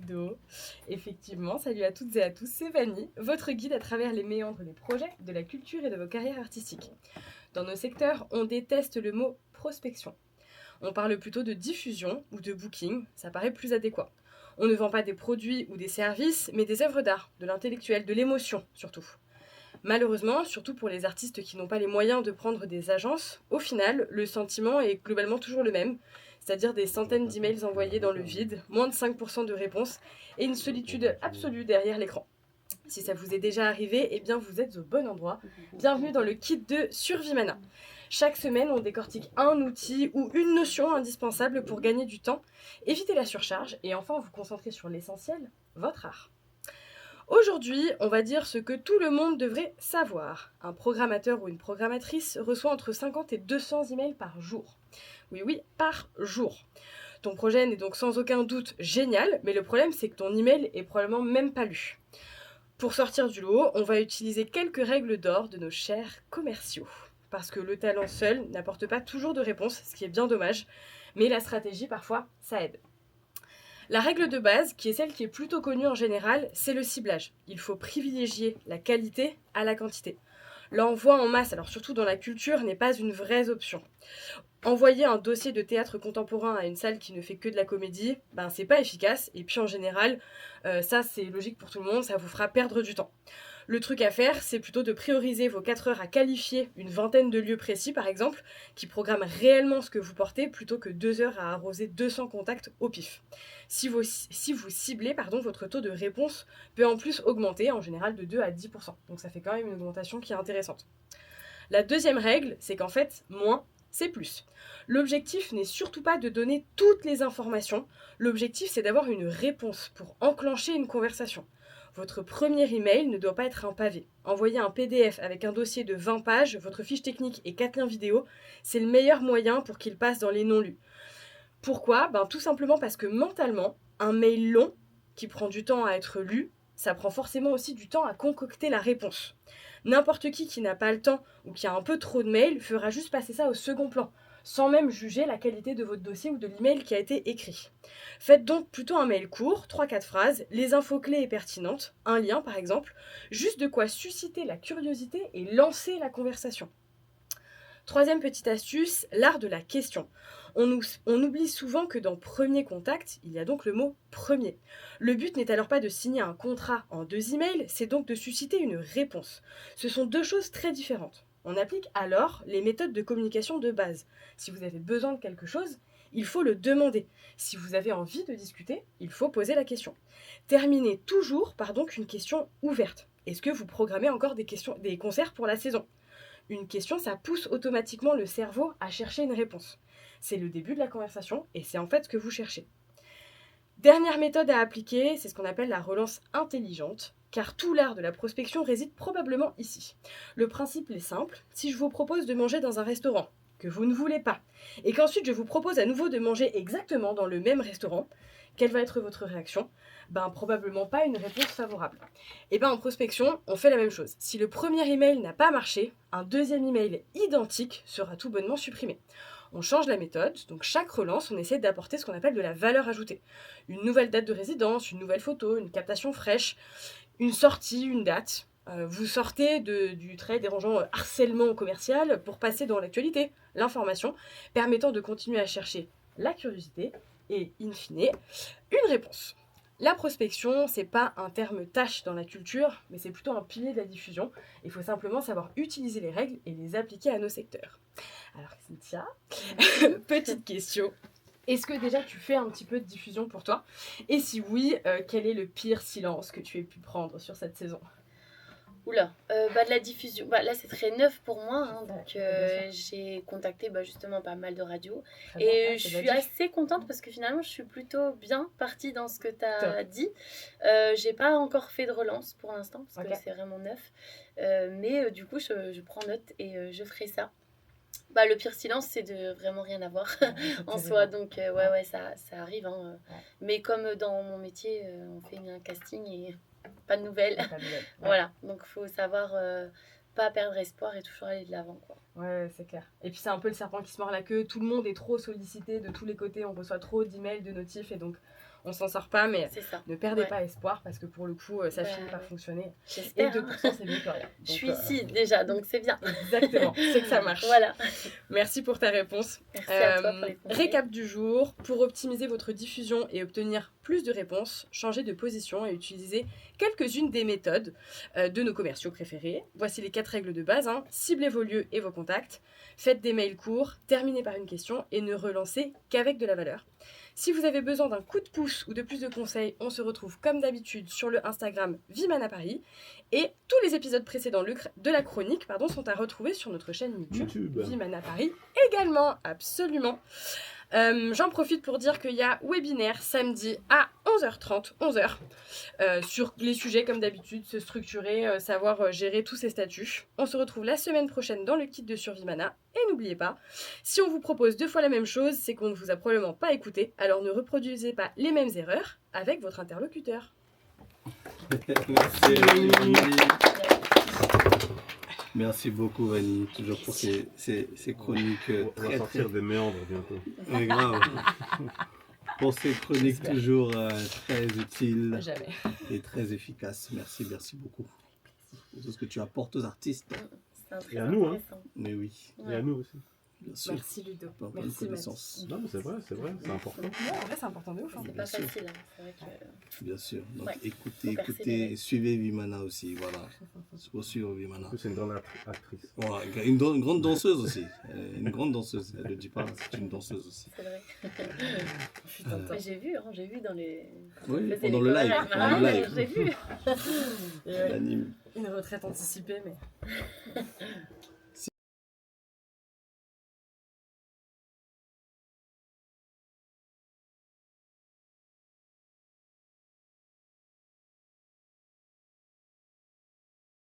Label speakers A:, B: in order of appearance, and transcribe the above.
A: d'eau. Effectivement, salut à toutes et à tous, c'est Vanny, votre guide à travers les méandres des projets, de la culture et de vos carrières artistiques. Dans nos secteurs, on déteste le mot prospection. On parle plutôt de diffusion ou de booking, ça paraît plus adéquat. On ne vend pas des produits ou des services, mais des œuvres d'art, de l'intellectuel, de l'émotion surtout. Malheureusement, surtout pour les artistes qui n'ont pas les moyens de prendre des agences, au final, le sentiment est globalement toujours le même, c'est-à-dire des centaines d'emails envoyés dans le vide, moins de 5% de réponses et une solitude absolue derrière l'écran. Si ça vous est déjà arrivé, eh bien vous êtes au bon endroit. Bienvenue dans le kit de Survie Mana. Chaque semaine, on décortique un outil ou une notion indispensable pour gagner du temps, éviter la surcharge et enfin vous concentrer sur l'essentiel, votre art. Aujourd'hui, on va dire ce que tout le monde devrait savoir. Un programmateur ou une programmatrice reçoit entre 50 et 200 emails par jour. Oui, par jour. Ton projet n'est donc sans aucun doute génial, mais le problème c'est que ton email est probablement même pas lu. Pour sortir du lot, on va utiliser quelques règles d'or de nos chers commerciaux. Parce que le talent seul n'apporte pas toujours de réponse, ce qui est bien dommage, mais la stratégie parfois, ça aide. La règle de base, qui est celle qui est plutôt connue en général, c'est le ciblage. Il faut privilégier la qualité à la quantité. L'envoi en masse, alors surtout dans la culture, n'est pas une vraie option. Envoyer un dossier de théâtre contemporain à une salle qui ne fait que de la comédie, c'est pas efficace. Et puis en général, ça c'est logique pour tout le monde, ça vous fera perdre du temps. Le truc à faire, c'est plutôt de prioriser vos 4 heures à qualifier une vingtaine de lieux précis, par exemple, qui programment réellement ce que vous portez, plutôt que 2 heures à arroser 200 contacts au pif. Si vous ciblez, votre taux de réponse peut en plus augmenter, en général de 2 à 10%. Donc ça fait quand même une augmentation qui est intéressante. La deuxième règle, c'est qu'en fait, moins, c'est plus. L'objectif n'est surtout pas de donner toutes les informations. L'objectif, c'est d'avoir une réponse pour enclencher une conversation. Votre premier email ne doit pas être un pavé. Envoyer un PDF avec un dossier de 20 pages, votre fiche technique et 4 liens vidéo, c'est le meilleur moyen pour qu'il passe dans les non-lus. Pourquoi ? Tout simplement parce que mentalement, un mail long qui prend du temps à être lu, ça prend forcément aussi du temps à concocter la réponse. N'importe qui n'a pas le temps ou qui a un peu trop de mails fera juste passer ça au second plan, sans même juger la qualité de votre dossier ou de l'email qui a été écrit. Faites donc plutôt un mail court, 3-4 phrases, les infos clés et pertinentes, un lien par exemple, juste de quoi susciter la curiosité et lancer la conversation. Troisième petite astuce, l'art de la question. On oublie souvent que dans premier contact, il y a donc le mot premier. Le but n'est alors pas de signer un contrat en 2 emails, c'est donc de susciter une réponse. Ce sont 2 choses très différentes. On applique alors les méthodes de communication de base. Si vous avez besoin de quelque chose, il faut le demander. Si vous avez envie de discuter, il faut poser la question. Terminez toujours par donc une question ouverte. Est-ce que vous programmez encore des concerts pour la saison ? Une question, ça pousse automatiquement le cerveau à chercher une réponse. C'est le début de la conversation et c'est en fait ce que vous cherchez. Dernière méthode à appliquer, c'est ce qu'on appelle la relance intelligente, car tout l'art de la prospection réside probablement ici. Le principe est simple, si je vous propose de manger dans un restaurant, que vous ne voulez pas, et qu'ensuite je vous propose à nouveau de manger exactement dans le même restaurant, quelle va être votre réaction ? Probablement pas une réponse favorable. Et en prospection, on fait la même chose. Si le premier email n'a pas marché, un deuxième email identique sera tout bonnement supprimé. On change la méthode, donc chaque relance, on essaie d'apporter ce qu'on appelle de la valeur ajoutée. Une nouvelle date de résidence, une nouvelle photo, une captation fraîche, une sortie, une date. Vous sortez du très dérangeant harcèlement commercial pour passer dans l'actualité, l'information, permettant de continuer à chercher la curiosité et, in fine, une réponse. La prospection, c'est pas un terme tâche dans la culture, mais c'est plutôt un pilier de la diffusion. Il faut simplement savoir utiliser les règles et les appliquer à nos secteurs. Alors Cynthia, petite question. Est-ce que déjà tu fais un petit peu de diffusion pour toi ? Et si oui, quel est le pire silence que tu aies pu prendre sur cette saison ?
B: Oula, de la diffusion. Là, c'est très neuf pour moi. Donc, j'ai contacté justement pas mal de radios. Et je suis assez contente parce que finalement, je suis plutôt bien partie dans ce que tu as dit. J'ai pas encore fait de relance pour l'instant parce que c'est vraiment neuf. Mais du coup, je prends note et je ferai ça. Le pire silence, c'est de vraiment rien avoir en soi. Donc, ça arrive. Mais comme dans mon métier, on fait un casting et pas de nouvelles. Voilà, donc il faut savoir pas perdre espoir et toujours aller de l'avant, quoi.
A: Ouais, c'est clair. Et puis c'est un peu le serpent qui se mord la queue. Tout le monde est trop sollicité de tous les côtés. On reçoit trop d'emails, de notifs et donc on s'en sort pas, mais ne perdez
B: Ouais.
A: pas espoir parce que pour le coup, ça finit par fonctionner. Et
B: J'espère.
A: 2%, c'est mieux que rien.
B: Je suis ici déjà, donc c'est bien.
A: Exactement, c'est que ça marche.
B: Voilà.
A: Merci pour ta réponse.
B: Merci à toi pour les conseils.
A: Récap du jour. Pour optimiser votre diffusion et obtenir plus de réponses, changez de position et utilisez quelques-unes des méthodes de nos commerciaux préférés. Voici les 4 règles de base. Ciblez vos lieux et vos contacts. Faites des mails courts, terminez par une question et ne relancez qu'avec de la valeur. Si vous avez besoin d'un coup de pouce ou de plus de conseils, on se retrouve comme d'habitude sur le Instagram Vimana Paris. Et tous les épisodes précédents de la chronique sont à retrouver sur notre chaîne YouTube. Vimana Paris également, absolument. J'en profite pour dire qu'il y a webinaire samedi à 11h30, 11h, sur les sujets comme d'habitude, se structurer, savoir gérer tous ces statuts. On se retrouve la semaine prochaine dans le kit de Survimana. Et n'oubliez pas, si on vous propose 2 fois la même chose, c'est qu'on ne vous a probablement pas écouté, alors ne reproduisez pas les mêmes erreurs avec votre interlocuteur.
C: Merci beaucoup Vanny, toujours pour ces chroniques
D: très sortir des méandres bientôt.
C: Ouais, grave. Pour ces chroniques toujours très utiles et très efficaces. Merci beaucoup pour tout ce que tu apportes aux artistes.
D: Et à nous, hein.
C: Mais oui.
D: Et à nous aussi.
C: Bien sûr.
A: Merci Ludo.
C: Merci Mathis.
D: Non mais c'est vrai, c'est important.
A: Ouais, en vrai c'est important de ouf.
B: C'est pas facile, c'est vrai que...
C: Bien sûr. Donc écoutez, suivez Vimana aussi, voilà. Faut suivre Vimana.
D: En plus c'est une grande actrice.
C: Voilà, une grande danseuse aussi. Une grande danseuse, elle le dit pas, c'est une danseuse aussi.
B: C'est vrai. J'ai vu dans les...
C: Oui, pendant le live.
B: J'ai vu.
C: L'anime.
A: Une retraite anticipée, mais...